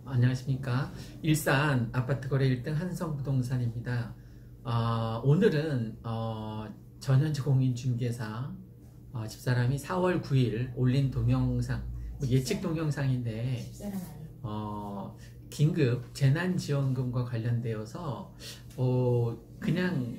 안녕하십니까. 일산 아파트 거래 1등 한성부동산입니다. 오늘은 전현지 공인중개사 집사람이 4월 9일 올린 동영상, 예측 동영상인데 긴급 재난지원금과 관련되어서 그냥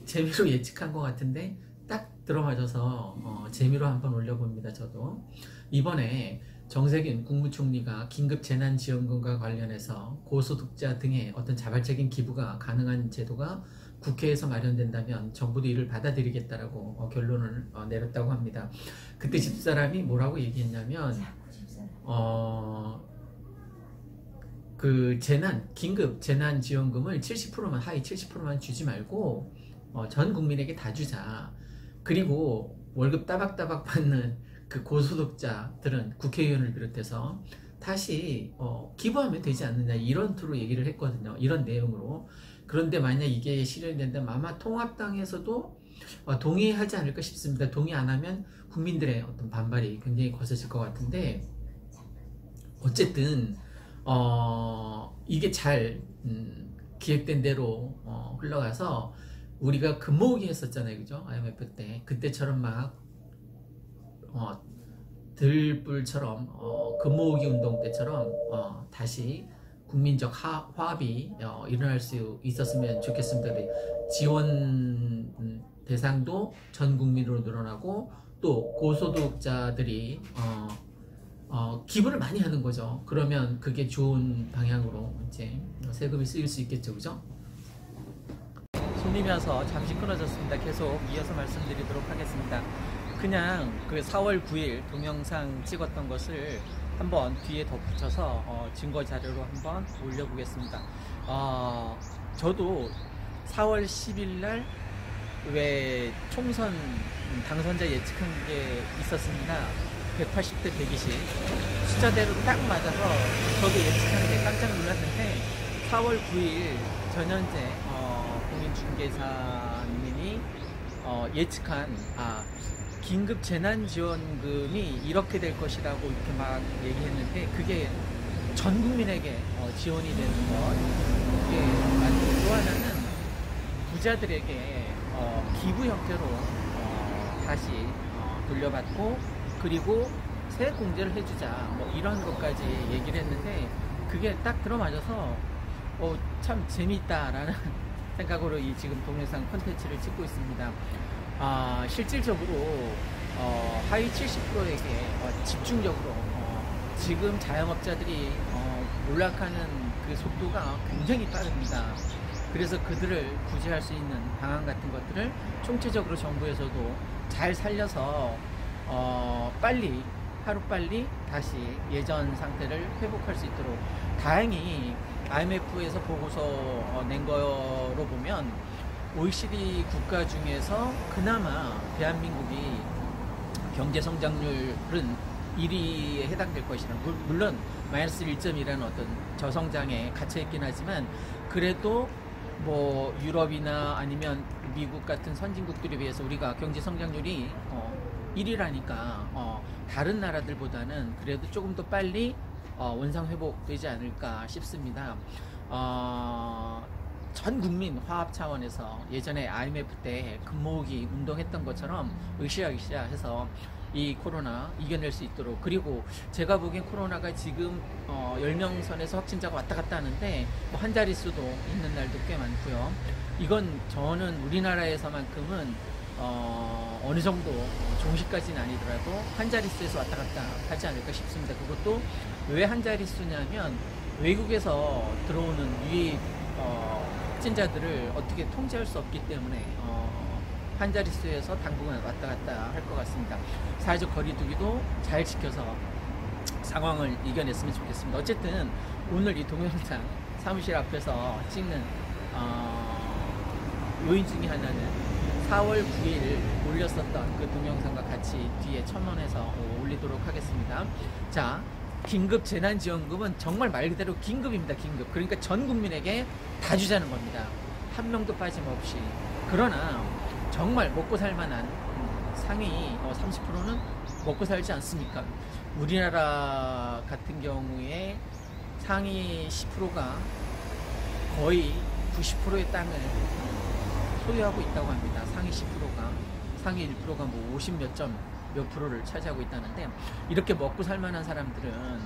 재미로 예측한 것 같은데 딱 들어맞아서 재미로 한번 올려봅니다. 저도 이번에 정세균 국무총리가 긴급 재난지원금과 관련해서 고소득자 등의 어떤 자발적인 기부가 가능한 제도가 국회에서 마련된다면 정부도 이를 받아들이겠다라고 결론을 내렸다고 합니다. 그때 집사람이 뭐라고 얘기했냐면 그 긴급 재난지원금을 70%만 하위 70%만 주지 말고 전 국민에게 다 주자. 그리고 월급 따박따박 받는 그 고소득자들은 국회의원을 비롯해서 다시 기부하면 되지 않느냐, 이런 투로 얘기를 했거든요. 이런 내용으로. 그런데 만약 이게 실현이 된다면 아마 통합당에서도 동의하지 않을까 싶습니다. 동의 안 하면 국민들의 어떤 반발이 굉장히 거세질 것 같은데, 어쨌든 이게 잘 기획된 대로 흘러가서 우리가 금모으기 했었잖아요, 그죠? IMF 때. 그때처럼 막 들불처럼 금모으기 운동 때처럼 다시 국민적 화합이 일어날 수 있었으면 좋겠습니다. 지원 대상도 전 국민으로 늘어나고, 또 고소득자들이 기부를 많이 하는 거죠. 그러면 그게 좋은 방향으로 이제 세금이 쓰일 수 있겠죠, 그죠? 손님이 와서 잠시 끊어졌습니다. 계속 이어서 말씀드리도록 하겠습니다. 그냥 그 4월 9일 동영상 찍었던 것을 한번 뒤에 덧붙여서 증거 자료로 한번 올려보겠습니다. 저도 4월 10일 날 왜 총선 당선자 예측한 게 있었습니다. 180대 120 숫자대로 딱 맞아서 저도 예측하는데 깜짝 놀랐는데, 4월 9일 전현재 공인중개사님이 예측한 긴급 재난지원금이 이렇게 될 것이라고 이렇게 막 얘기했는데, 그게 전 국민에게 지원이 되는 것, 그게 맞고, 또 하나는 부자들에게 기부 형태로 다시 돌려받고, 그리고 세액공제를 해주자, 뭐 이런 것까지 얘기를 했는데, 그게 딱 들어맞아서 참 재미있다라는 생각으로 이 지금 동영상 콘텐츠를 찍고 있습니다. 실질적으로 하위 70%에게 집중적으로 지금 자영업자들이 몰락하는 그 속도가 굉장히 빠릅니다. 그래서 그들을 구제할 수 있는 방안 같은 것들을 총체적으로 정부에서도 잘 살려서 빨리, 하루빨리 다시 예전 상태를 회복할 수 있도록, 다행히 IMF에서 보고서 낸 거로 보면 OECD 국가 중에서 그나마 대한민국이 경제 성장률은 1위에 해당될 것이라, 물론 마이너스 1.2라는 어떤 저성장에 갇혀 있긴 하지만, 그래도 뭐 유럽이나 아니면 미국 같은 선진국들에 비해서 우리가 경제 성장률이 1위라니까 다른 나라들보다는 그래도 조금 더 빨리 원상 회복되지 않을까 싶습니다. 전 국민 화합 차원에서 예전에 IMF 때 금모으기 운동했던 것처럼 으쌰으쌰 해서 이 코로나 이겨낼 수 있도록, 그리고 제가 보기엔 코로나가 지금 10명 선에서 확진자가 왔다 갔다 하는데 뭐 한 자릿수도 있는 날도 꽤 많고요. 이건 저는 우리나라에서만큼은 어느 정도 종식까지는 아니더라도 한 자릿수에서 왔다 갔다 하지 않을까 싶습니다. 그것도 왜 한 자릿수냐면, 외국에서 들어오는 유입 확진자들을 어떻게 통제할 수 없기 때문에 한 자릿수에서 당분간 왔다 갔다 할 것 같습니다. 사회적 거리두기도 잘 지켜서 상황을 이겨냈으면 좋겠습니다. 어쨌든 오늘 이 동영상 사무실 앞에서 찍는 요인 중에 하나는 4월 9일 올렸었던 그 동영상과 같이 뒤에 첨언해서 올리도록 하겠습니다. 자, 긴급 재난지원금은 정말 말 그대로 긴급입니다. 긴급. 그러니까 전 국민에게 다 주자는 겁니다. 한 명도 빠짐없이. 그러나 정말 먹고 살만한 상위 30%는 먹고 살지 않습니까? 우리나라 같은 경우에 상위 10%가 거의 90%의 땅을 소유하고 있다고 합니다. 상위 10%가, 상위 1%가 뭐 50 몇 프로를 차지하고 있다는데, 이렇게 먹고 살만한 사람들은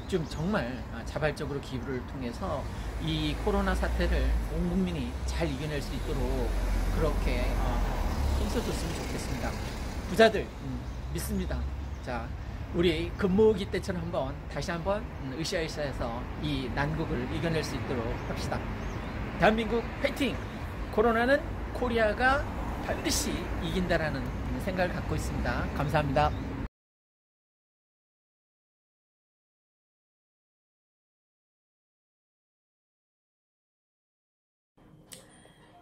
좀 정말 자발적으로 기부를 통해서 이 코로나 사태를 온 국민이 잘 이겨낼 수 있도록 그렇게 힘써줬으면 좋겠습니다. 부자들 믿습니다. 자, 우리 금모으기 때처럼 다시 한번 으쌰으쌰해서 이 난국을 이겨낼 수 있도록 합시다. 대한민국 파이팅! 코로나는 코리아가 반드시 이긴다라는 생각을 갖고 있습니다. 감사합니다.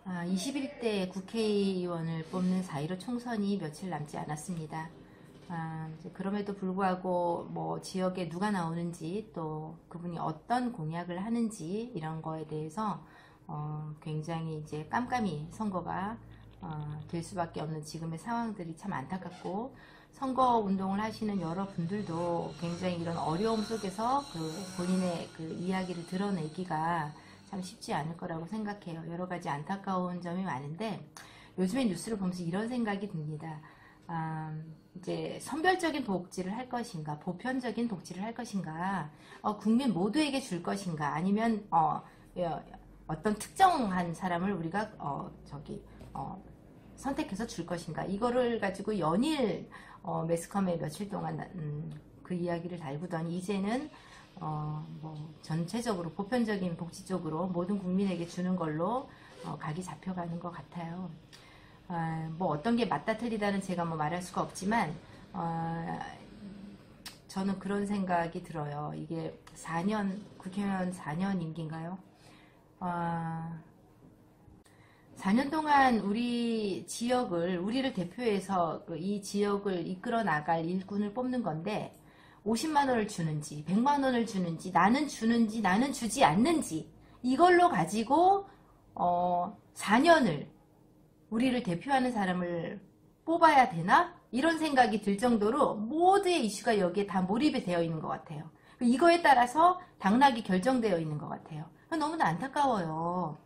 21대 국회의원을 뽑는 4.15 총선이 며칠 남지 않았습니다. 이제 그럼에도 불구하고 뭐 지역에 누가 나오는지, 또 그분이 어떤 공약을 하는지 이런 거에 대해서 굉장히 이제 깜깜이 선거가 될 수밖에 없는 지금의 상황들이 참 안타깝고, 선거 운동을 하시는 여러분들도 굉장히 이런 어려움 속에서 본인의 이야기를 드러내기가 참 쉽지 않을 거라고 생각해요. 여러 가지 안타까운 점이 많은데, 요즘에 뉴스를 보면서 이런 생각이 듭니다. 이제 선별적인 복지를 할 것인가, 보편적인 복지를 할 것인가, 국민 모두에게 줄 것인가, 아니면 어떤 특정한 사람을 우리가 선택해서 줄 것인가, 이거를 가지고 연일 매스컴에 며칠 동안 그 이야기를 달구더니, 이제는 뭐 전체적으로 보편적인 복지 쪽으로 모든 국민에게 주는 걸로 각이 잡혀가는 것 같아요. 뭐 어떤 게 맞다 틀리다는 제가 뭐 말할 수가 없지만, 저는 그런 생각이 들어요. 이게 4년, 국회의원 4년 임기인가요? 4년 동안 우리 지역을, 우리를 대표해서 이 지역을 이끌어 나갈 일꾼을 뽑는 건데, 50만 원을 주는지 100만 원을 주는지, 나는 주는지 나는 주지 않는지, 이걸로 가지고 4년을 우리를 대표하는 사람을 뽑아야 되나? 이런 생각이 들 정도로 모두의 이슈가 여기에 다 몰입이 되어 있는 것 같아요. 이거에 따라서 당락이 결정되어 있는 것 같아요. 너무나 안타까워요.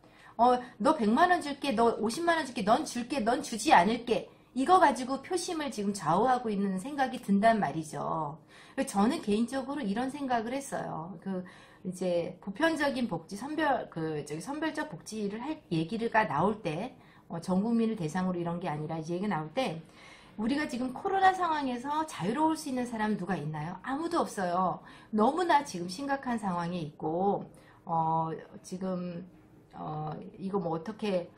너 100만 원 줄게, 너 50만 원 줄게, 넌 줄게, 넌 주지 않을게, 이거 가지고 표심을 지금 좌우하고 있는 생각이 든단 말이죠. 저는 개인적으로 이런 생각을 했어요. 이제 보편적인 복지, 선별적 복지를 할 얘기가 나올 때, 전 국민을 대상으로 이런 게 아니라 이 얘기가 나올 때, 우리가 지금 코로나 상황에서 자유로울 수 있는 사람 누가 있나요? 아무도 없어요. 너무나 지금 심각한 상황에 있고, 지금 이거 뭐 어떻게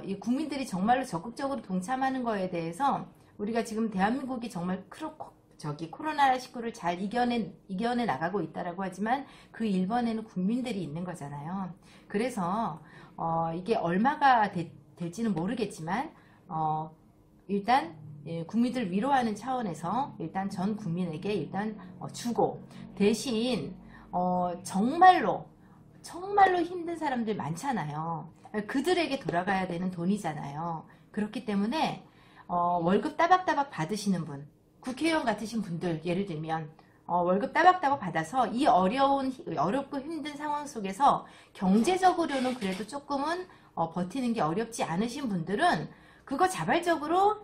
이 국민들이 정말로 적극적으로 동참하는 거에 대해서, 우리가 지금 대한민국이 정말 코로나19를 잘 이겨내 나가고 있다라고 하지만, 그 일본에는 국민들이 있는 거잖아요. 그래서 이게 얼마가 될지는 모르겠지만, 일단 국민들 위로하는 차원에서 일단 전 국민에게 일단 주고, 대신 정말로 힘든 사람들 많잖아요. 그들에게 돌아가야 되는 돈이잖아요. 그렇기 때문에 월급 따박따박 받으시는 분, 국회의원 같으신 분들, 예를 들면 월급 따박따박 받아서 이 어렵고 힘든 상황 속에서 경제적으로는 그래도 조금은 버티는 게 어렵지 않으신 분들은 그거 자발적으로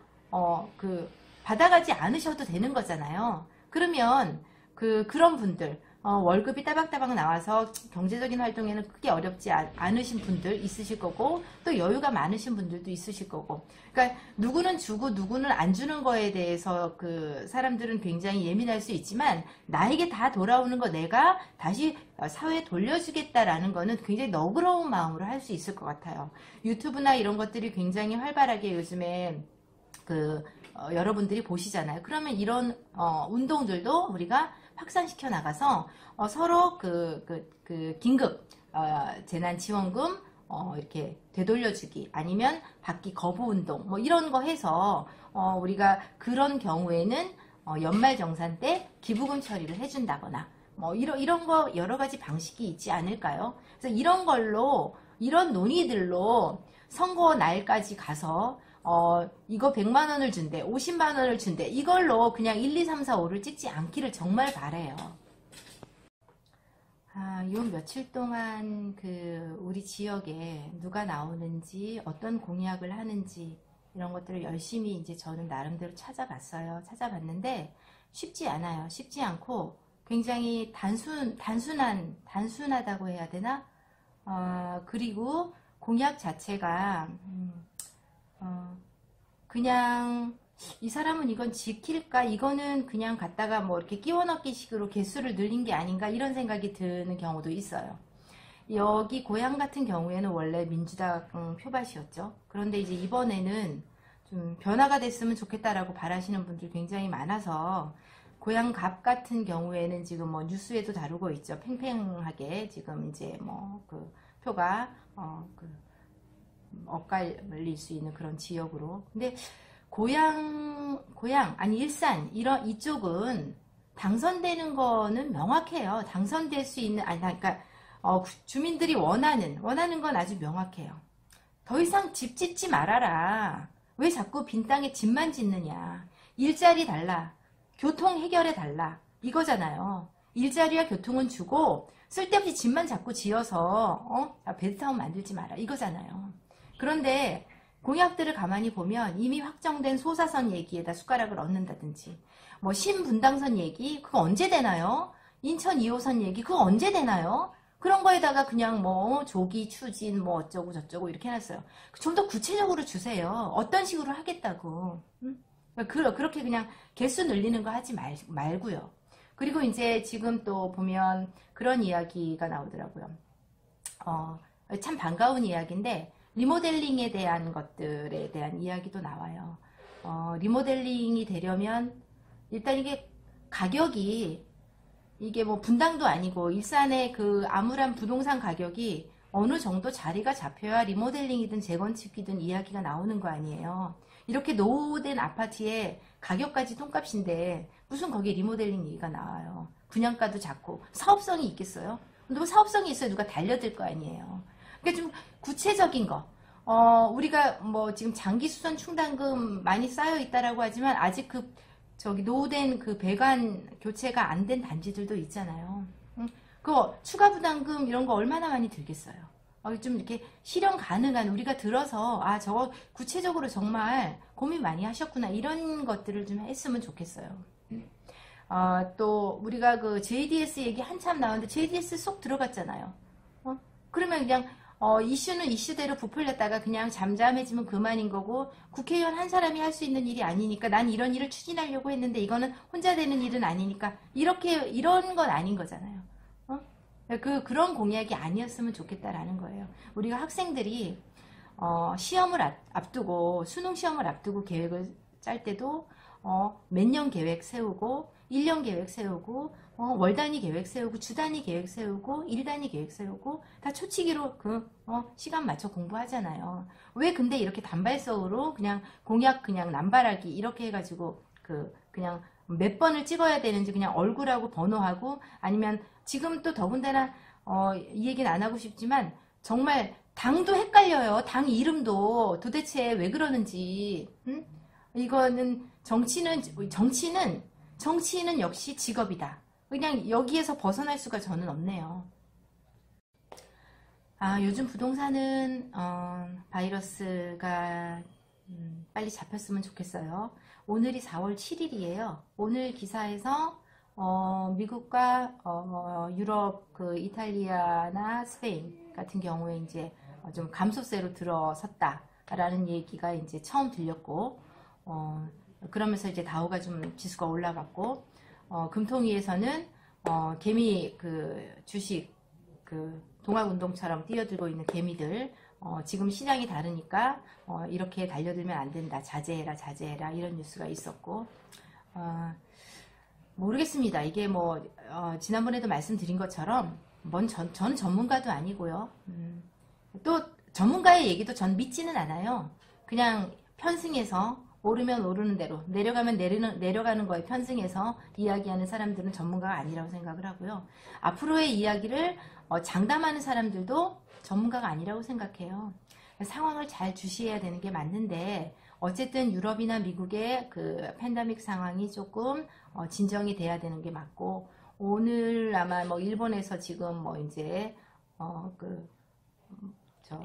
받아가지 않으셔도 되는 거잖아요. 그러면 그런 분들, 월급이 따박따박 나와서 경제적인 활동에는 크게 어렵지 않으신 분들 있으실 거고, 또 여유가 많으신 분들도 있으실 거고, 그러니까 누구는 주고 누구는 안 주는 거에 대해서 사람들은 굉장히 예민할 수 있지만, 나에게 다 돌아오는 거 내가 다시 사회에 돌려주겠다라는 거는 굉장히 너그러운 마음으로 할 수 있을 것 같아요. 유튜브나 이런 것들이 굉장히 활발하게 요즘에 여러분들이 보시잖아요. 그러면 이런 운동들도 우리가 확산시켜 나가서 서로 긴급 재난지원금 이렇게 되돌려주기, 아니면 받기 거부 운동, 뭐 이런 거 해서 우리가 그런 경우에는 연말정산 때 기부금 처리를 해준다거나, 뭐 이런 거 여러 가지 방식이 있지 않을까요? 그래서 이런 걸로, 이런 논의들로 선거 날까지 가서 이거 100만 원을 준대, 50만 원을 준대, 이걸로 그냥 1, 2, 3, 4, 5를 찍지 않기를 정말 바래요. 요 며칠 동안 우리 지역에 누가 나오는지, 어떤 공약을 하는지, 이런 것들을 열심히 이제 저는 나름대로 찾아봤어요. 찾아봤는데, 쉽지 않아요. 쉽지 않고, 굉장히 단순하다고 해야 되나? 그리고 공약 자체가, 그냥, 이 사람은 이건 지킬까? 이거는 그냥 갖다가 뭐 이렇게 끼워 넣기 식으로 개수를 늘린 게 아닌가? 이런 생각이 드는 경우도 있어요. 여기 고향 같은 경우에는 원래 민주당 표밭이었죠. 그런데 이제 이번에는 좀 변화가 됐으면 좋겠다라고 바라시는 분들 굉장히 많아서 고향 갑 같은 경우에는 지금 뭐 뉴스에도 다루고 있죠. 팽팽하게 지금 이제 뭐 표가 엇갈릴 수 있는 그런 지역으로. 근데 아니 일산 이쪽은 당선되는 거는 명확해요. 당선될 수 있는 그러니까 주민들이 원하는 건 아주 명확해요. 더 이상 집 짓지 말아라. 왜 자꾸 빈 땅에 집만 짓느냐. 일자리 달라. 교통 해결해 달라. 이거잖아요. 일자리와 교통은 주고 쓸데없이 집만 자꾸 지어서 베드타운 만들지 마라. 이거잖아요. 그런데 공약들을 가만히 보면 이미 확정된 소사선 얘기에다 숟가락을 얹는다든지 뭐 신분당선 얘기 그거 언제 되나요? 인천 2호선 얘기 그거 언제 되나요? 그런 거에다가 그냥 뭐 조기 추진 뭐 어쩌고 저쩌고 이렇게 해놨어요. 좀 더 구체적으로 주세요. 어떤 식으로 하겠다고. 그렇게 그냥 개수 늘리는 거 하지 말고요. 그리고 이제 지금 또 보면 그런 이야기가 나오더라고요. 참 반가운 이야기인데 리모델링에 대한 것들에 대한 이야기도 나와요. 리모델링이 되려면 일단 이게 가격이 이게 뭐 분당도 아니고 일산의 그 암울한 부동산 가격이 어느 정도 자리가 잡혀야 리모델링이든 재건축이든 이야기가 나오는 거 아니에요. 이렇게 노후된 아파트에 가격까지 똥값인데 무슨 거기에 리모델링 얘기가 나와요. 분양가도 작고 사업성이 있겠어요? 근데 사업성이 있어야 누가 달려들 거 아니에요. 그러니까 좀 구체적인 거. 우리가 뭐 지금 장기 수선 충당금 많이 쌓여 있다라고 하지만 아직 노후된 배관 교체가 안 된 단지들도 있잖아요. 그거 추가 부담금 이런 거 얼마나 많이 들겠어요. 좀 이렇게 실현 가능한 우리가 들어서 저거 구체적으로 정말 고민 많이 하셨구나 이런 것들을 좀 했으면 좋겠어요. 또 우리가 JDS 얘기 한참 나왔는데 JDS 쏙 들어갔잖아요. 그러면 그냥 이슈는 이슈대로 부풀렸다가 그냥 잠잠해지면 그만인 거고 국회의원 한 사람이 할 수 있는 일이 아니니까 난 이런 일을 추진하려고 했는데 이거는 혼자 되는 일은 아니니까 이런 건 아닌 거잖아요. 그런 공약이 아니었으면 좋겠다라는 거예요. 우리가 학생들이 시험을 앞두고 수능 시험을 앞두고 계획을 짤 때도 몇 년 계획 세우고 1년 계획 세우고 월 단위 계획 세우고 주 단위 계획 세우고 일 단위 계획 세우고 다 초치기로 시간 맞춰 공부하잖아요. 왜 근데 이렇게 단발성으로 그냥 공약 그냥 남발하기 이렇게 해가지고 그냥 몇 번을 찍어야 되는지 그냥 얼굴하고 번호하고 아니면 지금 또 더군다나 이 얘기는 안 하고 싶지만 정말 당도 헷갈려요. 당 이름도 도대체 왜 그러는지. 이거는 정치는 역시 직업이다. 그냥 여기에서 벗어날 수가 저는 없네요. 요즘 부동산은 바이러스가 빨리 잡혔으면 좋겠어요. 오늘이 4월 7일이에요. 오늘 기사에서 미국과 유럽 이탈리아나 스페인 같은 경우에 이제 좀 감소세로 들어섰다라는 얘기가 이제 처음 들렸고 그러면서 이제 다우가 좀 지수가 올라갔고 금통위에서는 개미 주식 동학운동처럼 뛰어들고 있는 개미들 지금 시장이 다르니까 이렇게 달려들면 안 된다. 자제해라 이런 뉴스가 있었고 모르겠습니다. 이게 뭐 지난번에도 말씀드린 것처럼 저는 전문가도 아니고요. 또 전문가의 얘기도 전 믿지는 않아요. 그냥 편승해서 오르면 오르는 대로 내려가면 내려가는 거에 편승해서 이야기하는 사람들은 전문가가 아니라고 생각을 하고요. 앞으로의 이야기를 장담하는 사람들도 전문가가 아니라고 생각해요. 상황을 잘 주시해야 되는 게 맞는데 어쨌든 유럽이나 미국의 팬데믹 상황이 조금 진정이 돼야 되는 게 맞고 오늘 아마 뭐 일본에서 지금 뭐 이제 저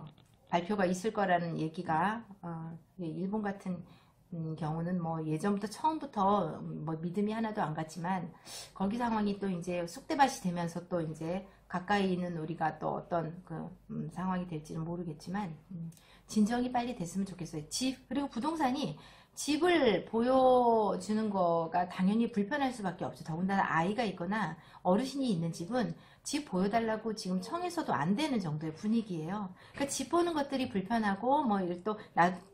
발표가 있을 거라는 얘기가 예, 일본 같은 경우는 뭐 예전부터 처음부터 뭐 믿음이 하나도 안 갔지만 거기 상황이 또 이제 쑥대밭이 되면서 또 이제 가까이 있는 우리가 또 어떤 상황이 될지는 모르겠지만 진정이 빨리 됐으면 좋겠어요. 집 그리고 부동산이 집을 보여주는 거가 당연히 불편할 수밖에 없죠. 더군다나 아이가 있거나 어르신이 있는 집은 집 보여달라고 지금 청해서도 안 되는 정도의 분위기예요. 그러니까 집 보는 것들이 불편하고 뭐 또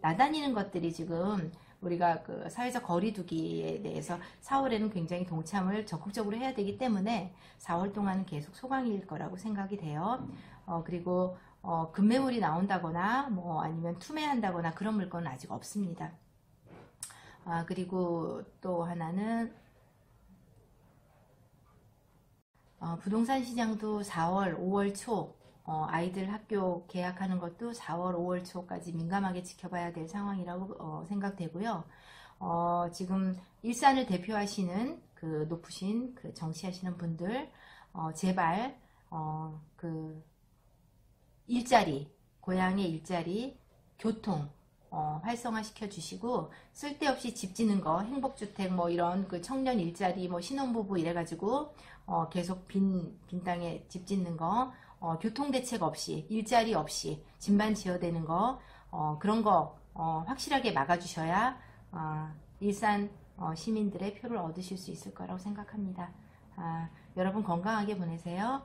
나다니는 것들이 지금 우리가 그 사회적 거리두기에 대해서 4월에는 굉장히 동참을 적극적으로 해야 되기 때문에 4월 동안은 계속 소강일 거라고 생각이 돼요. 그리고 급매물이 나온다거나 뭐 아니면 투매한다거나 그런 물건은 아직 없습니다. 그리고 또 하나는 부동산 시장도 4월, 5월 초 아이들 학교 개학하는 것도 4월, 5월 초까지 민감하게 지켜봐야 될 상황이라고 생각되고요. 지금 일산을 대표하시는 그 높으신 그 정치하시는 분들 제발 그 일자리, 고향의 일자리, 교통 활성화시켜 주시고 쓸데없이 집 짓는 거 행복주택 뭐 이런 그 청년 일자리 뭐 신혼부부 이래가지고 계속 빈 땅에 집 짓는 거 교통대책 없이 일자리 없이 집만 지어대는 거 그런 거 확실하게 막아주셔야 일산 시민들의 표를 얻으실 수 있을 거라고 생각합니다. 여러분 건강하게 보내세요.